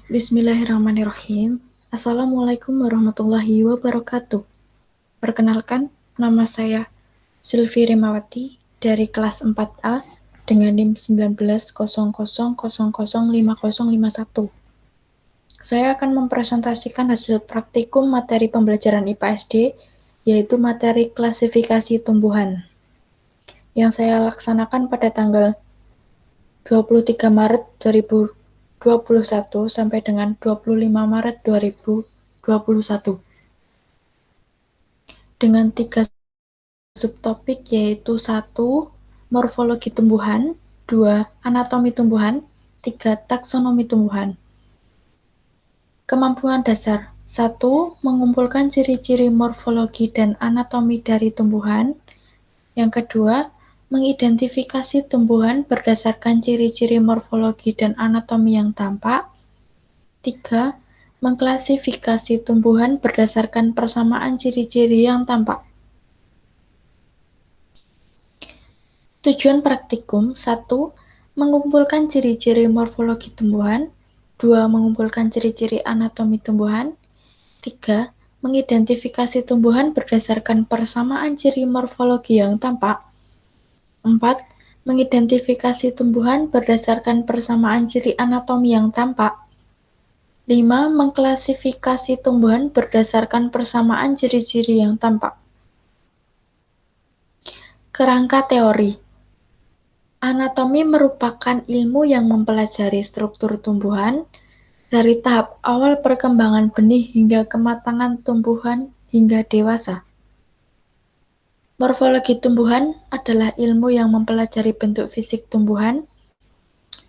Bismillahirrahmanirrahim. Assalamualaikum warahmatullahi wabarakatuh. Perkenalkan, nama saya Sylvi Rimawati dari kelas 4A dengan NIM 1900005051. Saya akan mempresentasikan hasil praktikum materi pembelajaran IPA SD, yaitu materi klasifikasi tumbuhan, yang saya laksanakan pada tanggal 23 Maret 2021 sampai dengan 25 Maret 2021. Dengan 3 subtopik, yaitu 1. Morfologi tumbuhan, 2. Anatomi tumbuhan, 3. Taksonomi tumbuhan. Kemampuan dasar 1. Mengumpulkan ciri-ciri morfologi dan anatomi dari tumbuhan. Yang kedua, mengidentifikasi tumbuhan berdasarkan ciri-ciri morfologi dan anatomi yang tampak. 3. Mengklasifikasi tumbuhan berdasarkan persamaan ciri-ciri yang tampak. Tujuan praktikum 1. Mengumpulkan ciri-ciri morfologi tumbuhan. 2. Mengumpulkan ciri-ciri anatomi tumbuhan. 3. Mengidentifikasi tumbuhan berdasarkan persamaan ciri morfologi yang tampak. 4. Mengidentifikasi tumbuhan berdasarkan persamaan ciri anatomi yang tampak. 5. Mengklasifikasi tumbuhan berdasarkan persamaan ciri-ciri yang tampak. Kerangka teori. Anatomi merupakan ilmu yang mempelajari struktur tumbuhan dari tahap awal perkembangan benih hingga kematangan tumbuhan hingga dewasa. Morfologi tumbuhan adalah ilmu yang mempelajari bentuk fisik tumbuhan.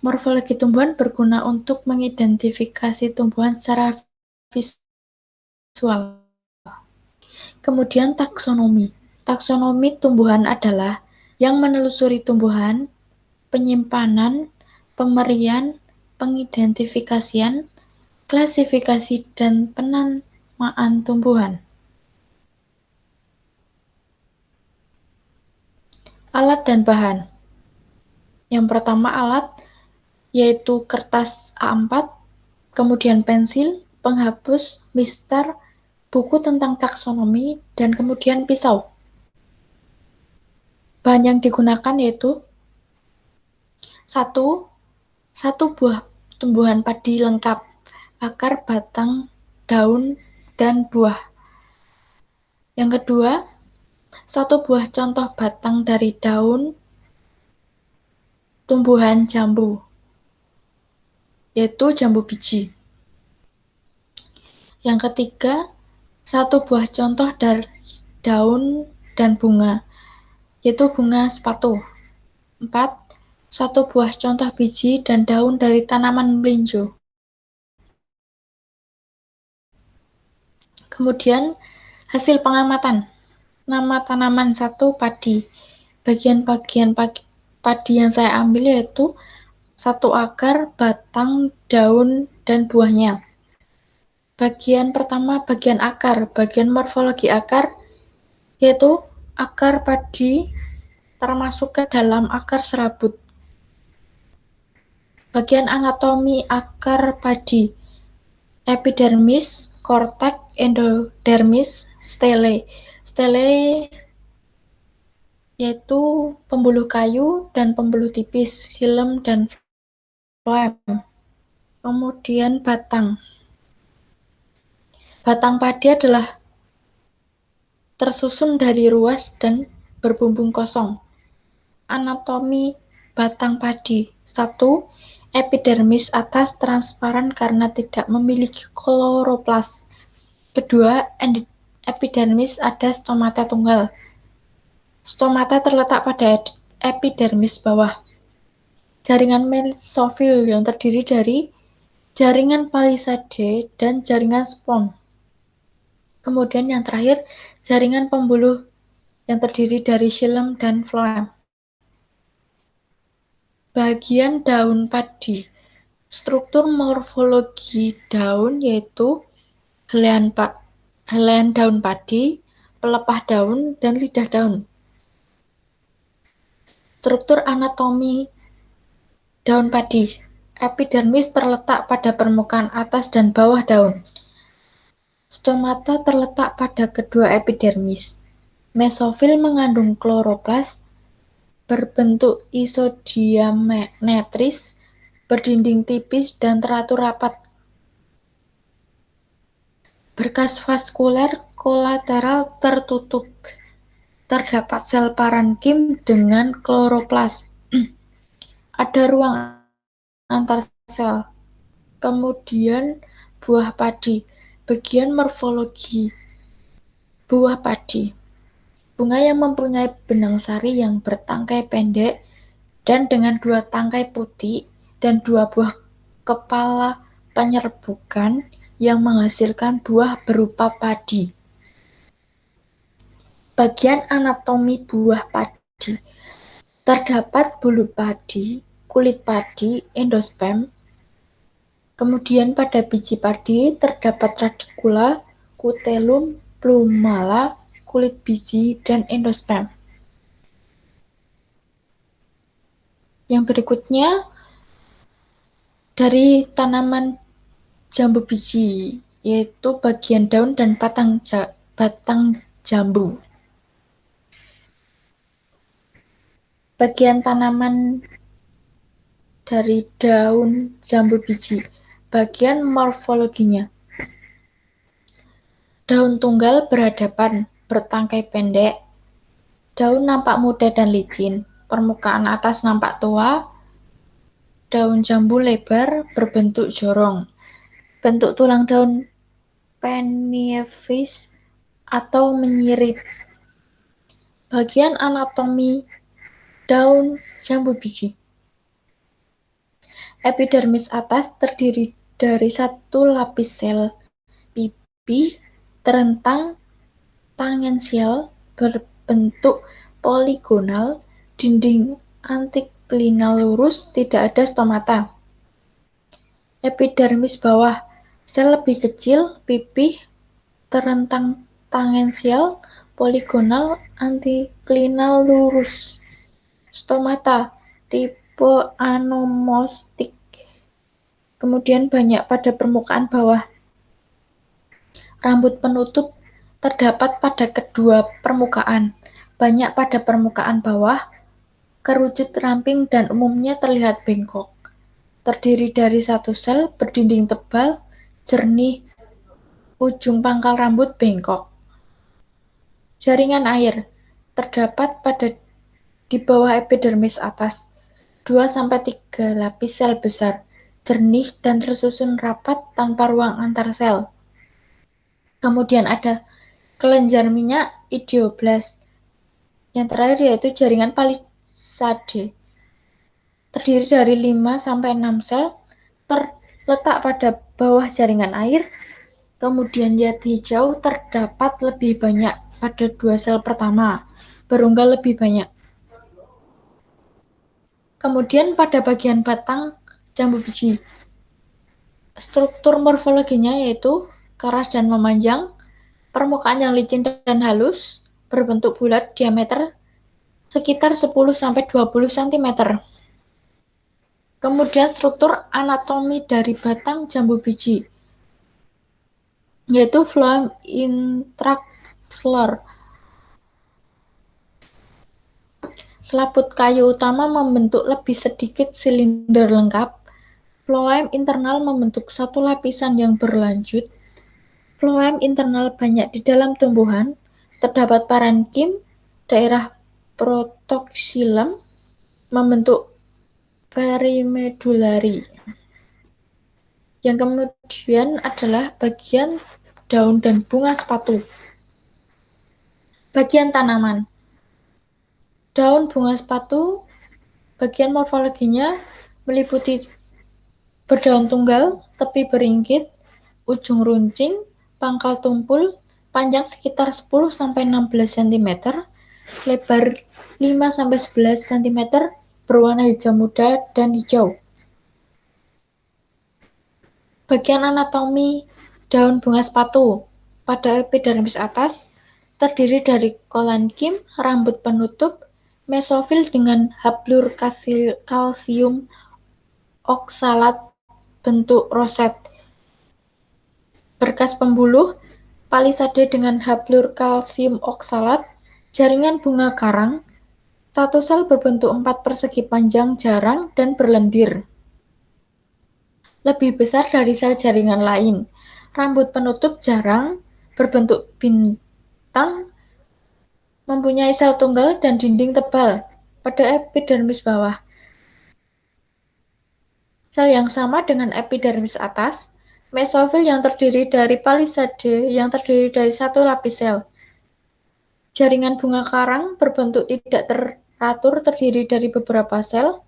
Morfologi tumbuhan berguna untuk mengidentifikasi tumbuhan secara visual. Kemudian taksonomi. Taksonomi tumbuhan adalah yang menelusuri tumbuhan, penyimpanan, pemerian, pengidentifikasian, klasifikasi, dan penamaan tumbuhan. Alat dan bahan. Yang pertama alat, yaitu kertas A4, kemudian pensil, penghapus, mistar, buku tentang taksonomi, dan kemudian pisau. Bahan yang digunakan yaitu 1. Satu buah tumbuhan padi lengkap, akar, batang, daun, dan buah. Yang kedua, 1 buah contoh batang dari daun tumbuhan jambu, yaitu jambu biji. Yang ketiga, 1 buah contoh dari daun dan bunga, yaitu bunga sepatu. 4. 1 buah contoh biji dan daun dari tanaman melinjo. Kemudian, hasil pengamatan. Nama tanaman 1 padi. Bagian-bagian padi yang saya ambil yaitu 1 akar, batang, daun, dan buahnya. Bagian pertama, bagian akar. Bagian morfologi akar yaitu akar padi termasuk ke dalam akar serabut. Bagian anatomi akar padi: epidermis, kortek, endodermis, stele. Stele yaitu pembuluh kayu dan pembuluh tipis, xilem dan phloem. Kemudian batang. Batang padi adalah tersusun dari ruas dan berbumbung kosong. Anatomi batang padi: 1. Epidermis atas transparan karena tidak memiliki kloroplas. Kedua, epidermis ada stomata tunggal. Stomata terletak pada epidermis bawah. Jaringan mesofil yang terdiri dari jaringan palisade dan jaringan spons. Kemudian yang terakhir, jaringan pembuluh yang terdiri dari xilem dan phloem. Bagian daun padi. Struktur morfologi daun yaitu helaian daun padi, pelepah daun, dan lidah daun. Struktur anatomi daun padi. Epidermis terletak pada permukaan atas dan bawah daun. Stomata terletak pada kedua epidermis. Mesofil mengandung kloroplas, berbentuk isodiametris, berdinding tipis dan teratur rapat. Berkas vaskuler kolateral tertutup. Terdapat sel parenkim dengan kloroplas. Ada ruang antar sel. Kemudian buah padi. Bagian morfologi buah padi. Bunga yang mempunyai benang sari yang bertangkai pendek dan dengan 2 tangkai putih dan 2 buah kepala penyerbukan yang menghasilkan buah berupa padi. Bagian anatomi buah padi. Terdapat bulu padi, kulit padi, endosperm. Kemudian pada biji padi terdapat radikula, kutelum, plumala, kulit biji, dan endosperm. Yang berikutnya dari tanaman jambu biji, yaitu bagian daun dan batang jambu. Bagian tanaman dari daun jambu biji. Bagian morfologinya. Daun tunggal berhadapan, bertangkai pendek. Daun nampak muda dan licin. Permukaan atas nampak tua. Daun jambu lebar, berbentuk jorong. Bentuk tulang daun pennivis atau menyirip. Bagian anatomi daun jambu biji. Epidermis atas terdiri dari 1 lapis sel pipih terentang tangensial berbentuk poligonal, dinding antiklinal lurus, tidak ada stomata. Epidermis bawah, sel lebih kecil, pipih, terentang tangensial, poligonal, antiklinal lurus. Stomata, tipe anomostik. Kemudian banyak pada permukaan bawah. Rambut penutup terdapat pada kedua permukaan, banyak pada permukaan bawah, kerucut ramping dan umumnya terlihat bengkok. Terdiri dari 1 sel berdinding tebal, jernih, ujung pangkal rambut bengkok. Jaringan air terdapat di bawah epidermis atas, 2-3 lapis sel besar, jernih dan tersusun rapat tanpa ruang antar sel. Kemudian ada kelenjar minyak ideoblast. Yang terakhir yaitu jaringan palisade. Terdiri dari 5-6 sel, terletak pada bawah jaringan air. Kemudian zat hijau terdapat lebih banyak pada 2 sel pertama, berunggal lebih banyak. Kemudian pada bagian batang jambu biji. Struktur morfologinya yaitu keras dan memanjang, permukaan yang licin dan halus, berbentuk bulat, diameter sekitar 10-20 cm. Kemudian struktur anatomi dari batang jambu biji, yaitu phloem intraxllor. Selaput kayu utama membentuk lebih sedikit silinder lengkap. Phloem internal membentuk 1 lapisan yang berlanjut. Phloem internal banyak di dalam tumbuhan. Terdapat parenkim, daerah protoxylem, membentuk perimedulari. Yang kemudian adalah bagian daun dan bunga sepatu. Bagian tanaman. Daun bunga sepatu, bagian morfologinya meliputi berdaun tunggal, tepi beringkit, ujung runcing, pangkal tumpul, panjang sekitar 10-16 cm, lebar 5-11 cm, berwarna hijau muda dan hijau. Bagian anatomi daun bunga sepatu. Pada epidermis atas, terdiri dari kolenkim, rambut penutup, mesofil dengan hablur kalsium oksalat bentuk roset. Berkas pembuluh, palisade dengan hablur kalsium oksalat, jaringan bunga karang, satu sel berbentuk 4 persegi panjang jarang dan berlendir. Lebih besar dari sel jaringan lain. Rambut penutup jarang, berbentuk bintang, mempunyai sel tunggal dan dinding tebal pada epidermis bawah. Sel yang sama dengan epidermis atas, mesofil yang terdiri dari palisade yang terdiri dari satu lapis sel. Jaringan bunga karang berbentuk tidak teratur terdiri dari beberapa sel.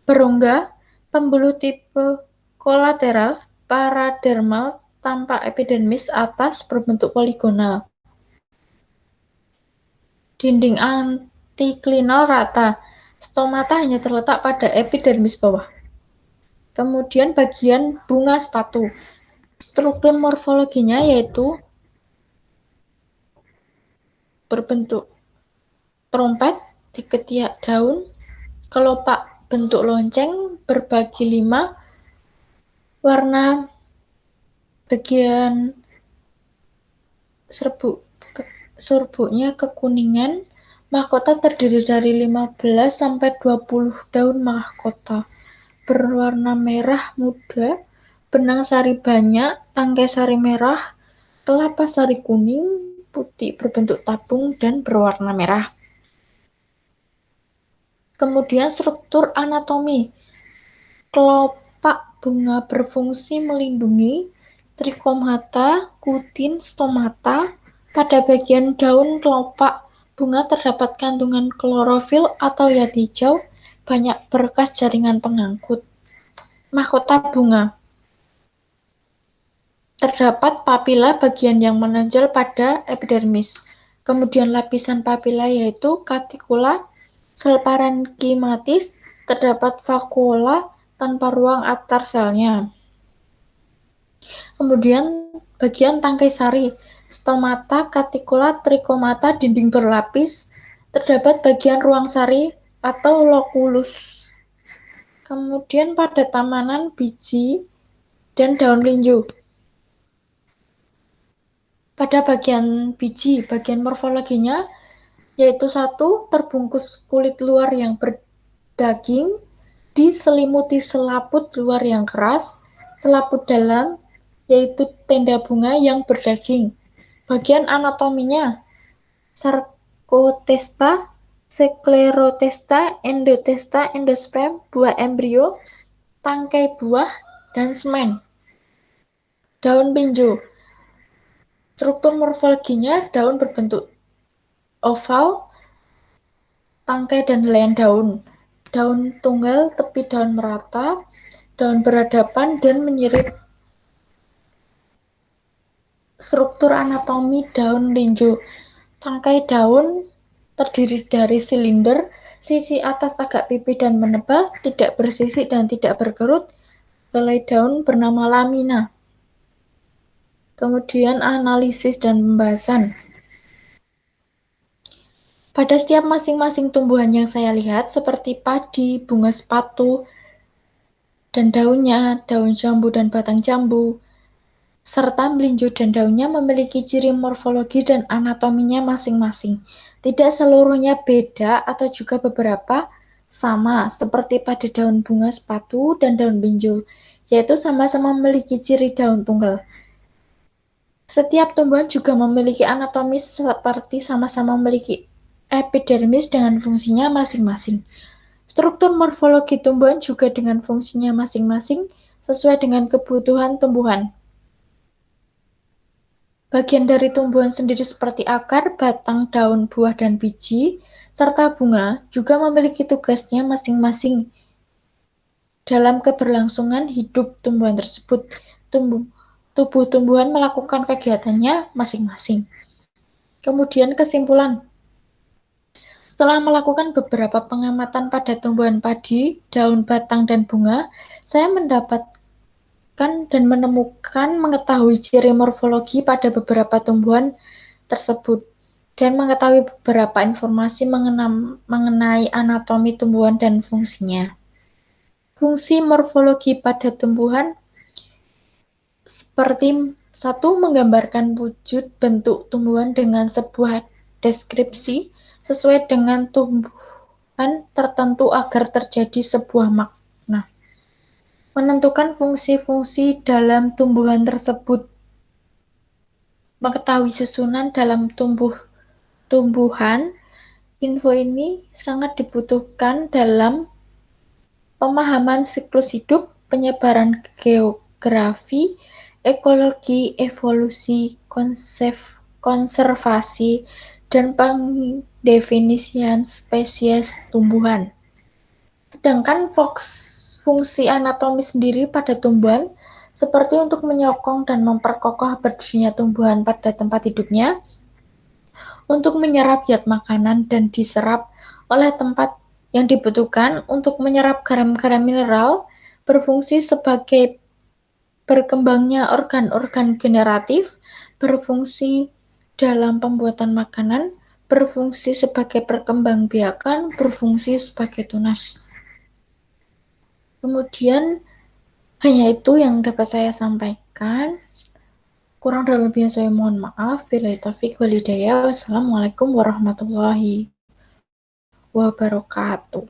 Berongga, pembuluh tipe kolateral, paradermal tanpa epidermis atas berbentuk poligonal. Dinding antiklinal rata. Stomata hanya terletak pada epidermis bawah. Kemudian bagian bunga sepatu. Struktur morfologinya yaitu berbentuk trompet di ketiak daun, kelopak bentuk lonceng berbagi 5, warna bagian serbuknya kekuningan. Mahkota terdiri dari 15 sampai 20 daun mahkota. Berwarna merah muda, benang sari banyak, tangkai sari merah, kelapa sari kuning, putih berbentuk tabung dan berwarna merah. Kemudian struktur anatomi. Kelopak bunga berfungsi melindungi trikomata, kutin, stomata. Pada bagian daun kelopak bunga terdapat kandungan klorofil atau zat hijau, banyak berkas jaringan pengangkut. Mahkota bunga. Terdapat papila bagian yang menonjol pada epidermis. Kemudian lapisan papila yaitu cuticula, sel parenkimatis, terdapat vakuola tanpa ruang antar selnya. Kemudian bagian tangkai sari, stomata, cuticula, trikomata, dinding berlapis, terdapat bagian ruang sari atau loculus. Kemudian pada tamanan biji dan daun linju. Pada bagian biji, bagian morfologinya yaitu 1. Terbungkus kulit luar yang berdaging, diselimuti selaput luar yang keras, selaput dalam yaitu tenda bunga yang berdaging. Bagian anatominya sarkotesta, sklerotesta, endotesta, endosperm, buah embrio, tangkai buah, dan semen. Daun pinju. Struktur morfologinya daun berbentuk oval, tangkai dan helaian daun. Daun tunggal, tepi daun merata, daun berhadapan dan menyirip. Struktur anatomi daun linju. Tangkai daun terdiri dari silinder, sisi atas agak pipih dan menebal, tidak bersisik dan tidak berkerut. Helai daun bernama lamina. Kemudian analisis dan pembahasan. Pada setiap masing-masing tumbuhan yang saya lihat, seperti padi, bunga sepatu, dan daunnya, daun jambu dan batang jambu, serta melinjo dan daunnya memiliki ciri morfologi dan anatominya masing-masing. Tidak seluruhnya beda atau juga beberapa sama, seperti pada daun bunga sepatu dan daun linjo, yaitu sama-sama memiliki ciri daun tunggal. Setiap tumbuhan juga memiliki anatomi seperti sama-sama memiliki epidermis dengan fungsinya masing-masing. Struktur morfologi tumbuhan juga dengan fungsinya masing-masing sesuai dengan kebutuhan tumbuhan. Bagian dari tumbuhan sendiri seperti akar, batang, daun, buah, dan biji, serta bunga juga memiliki tugasnya masing-masing dalam keberlangsungan hidup tumbuhan tersebut. Tubuh tumbuhan melakukan kegiatannya masing-masing. Kemudian kesimpulan. Setelah melakukan beberapa pengamatan pada tumbuhan padi, daun, batang, dan bunga, saya mendapatkan dan mengetahui ciri morfologi pada beberapa tumbuhan tersebut dan mengetahui beberapa informasi mengenai anatomi tumbuhan dan fungsinya. Fungsi morfologi pada tumbuhan seperti satu, menggambarkan wujud bentuk tumbuhan dengan sebuah deskripsi sesuai dengan tumbuhan tertentu agar terjadi sebuah makna. Menentukan fungsi-fungsi dalam tumbuhan tersebut. Mengetahui susunan dalam tumbuhan, info ini sangat dibutuhkan dalam pemahaman siklus hidup, penyebaran geografi, ekologi, evolusi, konservasi, dan pendefinisian spesies tumbuhan. Sedangkan fungsi anatomi sendiri pada tumbuhan seperti untuk menyokong dan memperkokoh berdirinya tumbuhan pada tempat hidupnya, untuk menyerap zat makanan dan diserap oleh tempat yang dibutuhkan, untuk menyerap garam-garam mineral, berfungsi sebagai berkembangnya organ-organ generatif, berfungsi dalam pembuatan makanan, berfungsi sebagai perkembangbiakan, berfungsi sebagai tunas. Kemudian hanya itu yang dapat saya sampaikan. Kurang dan lebihnya saya mohon maaf. Billahi taufiq wal hidayah. Wassalamualaikum warahmatullahi wabarakatuh.